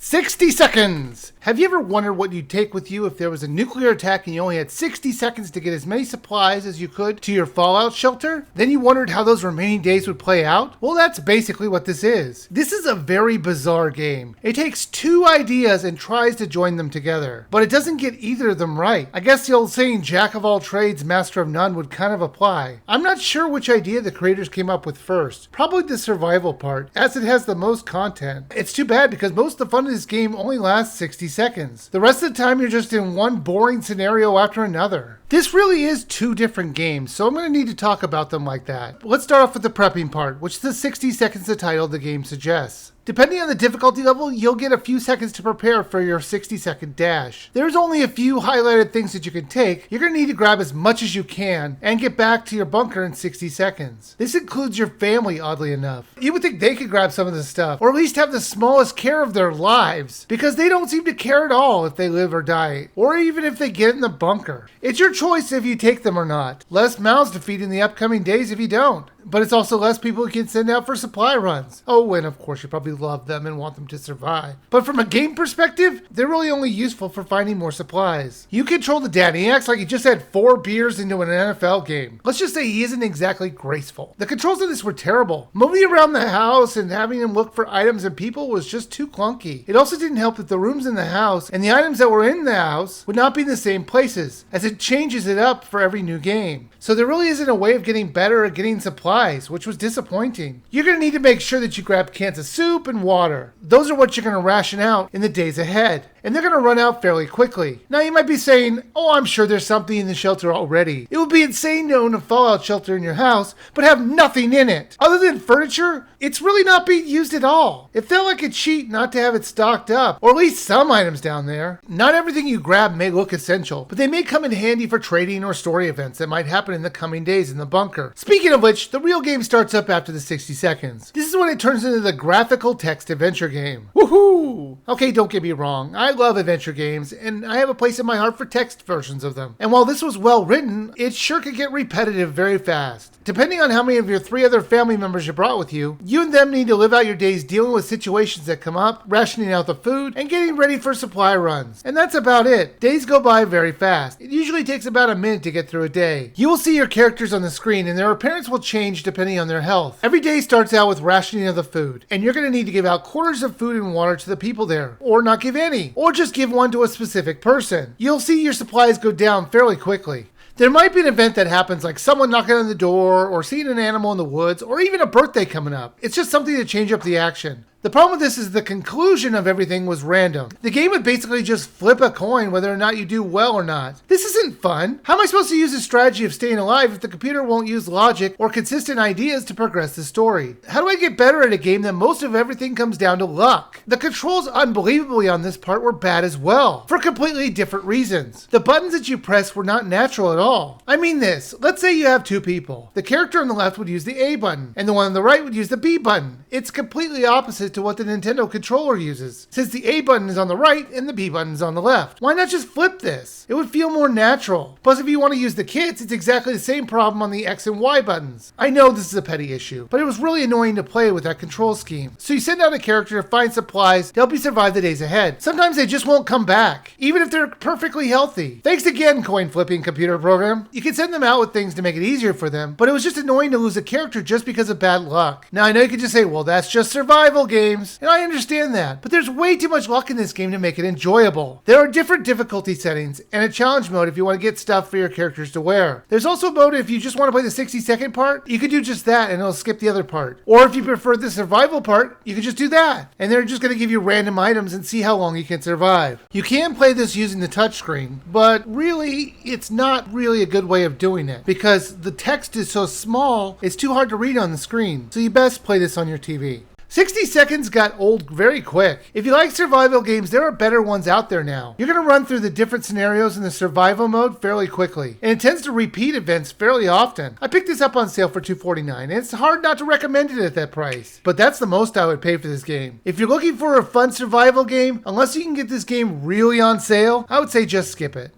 60 seconds! Have you ever wondered what you'd take with you if there was a nuclear attack and you only had 60 seconds to get as many supplies as you could to your fallout shelter? Then you wondered how those remaining days would play out? Well, that's basically what this is. This is a very bizarre game. It takes two ideas and tries to join them together, but it doesn't get either of them right. I guess the old saying, jack of all trades, master of none, would kind of apply. I'm not sure which idea the creators came up with first. Probably the survival part, as it has the most content. It's too bad because most of the fun of this game only lasts 60 seconds. The rest of the time you're just in one boring scenario after another. This really is two different games, so I'm going to need to talk about them like that. Let's start off with the prepping part, which is the 60 seconds the title of the game suggests. Depending on the difficulty level, you'll get a few seconds to prepare for your 60-second dash. There's only a few highlighted things that you can take. You're going to need to grab as much as you can and get back to your bunker in 60 seconds. This includes your family, oddly enough. You would think they could grab some of the stuff, or at least have the smallest care of their lives, because they don't seem to care at all if they live or die, or even if they get in the bunker. It's your choice if you take them or not. Less mouths to feed in the upcoming days if you don't. But it's also less people you can send out for supply runs. Oh, and of course you probably love them and want them to survive. But from a game perspective, they're really only useful for finding more supplies. You control the dad, and he acts like he just had 4 beers into an NFL game. Let's just say he isn't exactly graceful. The controls of this were terrible. Moving around the house and having him look for items and people was just too clunky. It also didn't help that the rooms in the house and the items that were in the house would not be in the same places, as it changes it up for every new game. So there really isn't a way of getting better at getting supplies, which was disappointing. You're going to need to make sure that you grab cans of soup and water. Those are what you're going to ration out in the days ahead, and they're going to run out fairly quickly. Now you might be saying, oh, I'm sure there's something in the shelter already. It would be insane to own a fallout shelter in your house, but have nothing in it. Other than furniture, it's really not being used at all. It felt like a cheat not to have it stocked up, or at least some items down there. Not everything you grab may look essential, but they may come in handy for trading or story events that might happen in the coming days in the bunker. Speaking of which, the real game starts up after the 60 seconds. This is when it turns into the graphical text adventure game. Woohoo! Okay, don't get me wrong. I love adventure games, and I have a place in my heart for text versions of them. And while this was well written, it sure could get repetitive very fast. Depending on how many of your 3 other family members you brought with you, you and them need to live out your days dealing with situations that come up, rationing out the food, and getting ready for supply runs. And that's about it. Days go by very fast. It usually takes about a minute to get through a day. You will see your characters on the screen, and their appearance will change depending on their health. Every day starts out with rationing of the food, and you're going to need to give out quarters of food and water to the people there, or not give any, or just give one to a specific person. You'll see your supplies go down fairly quickly. There might be an event that happens, like someone knocking on the door, or seeing an animal in the woods, or even a birthday coming up. It's just something to change up the action. The problem with this is the conclusion of everything was random. The game would basically just flip a coin whether or not you do well or not. This isn't fun. How am I supposed to use a strategy of staying alive if the computer won't use logic or consistent ideas to progress the story? How do I get better at a game that most of everything comes down to luck? The controls unbelievably on this part were bad as well, for completely different reasons. The buttons that you press were not natural at all. I mean this, let's say you have 2 people. The character on the left would use the A button, and the one on the right would use the B button. It's completely opposite to what the Nintendo controller uses, since the A button is on the right and the B button is on the left. Why not just flip this? It would feel more natural. Plus, if you want to use the kits, it's exactly the same problem on the X and Y buttons. I know this is a petty issue, but it was really annoying to play with that control scheme. So you send out a character to find supplies to help you survive the days ahead. Sometimes they just won't come back, even if they're perfectly healthy. Thanks again, coin flipping computer program. You can send them out with things to make it easier for them, but it was just annoying to lose a character just because of bad luck. Now I know you could just say, well, that's just survival games. And I understand that, but there's way too much luck in this game to make it enjoyable. There are different difficulty settings and a challenge mode if you want to get stuff for your characters to wear. There's also a mode if you just want to play the 60-second part, you can do just that and it'll skip the other part. Or if you prefer the survival part, you can just do that. And they're just going to give you random items and see how long you can survive. You can play this using the touchscreen, but really, it's not really a good way of doing it because the text is so small, it's too hard to read on the screen. So you best play this on your TV. 60 seconds got old very quick. If you like survival games, there are better ones out there now. You're going to run through the different scenarios in the survival mode fairly quickly, and it tends to repeat events fairly often. I picked this up on sale for $2.49, and it's hard not to recommend it at that price. But that's the most I would pay for this game. If you're looking for a fun survival game, unless you can get this game really on sale, I would say just skip it.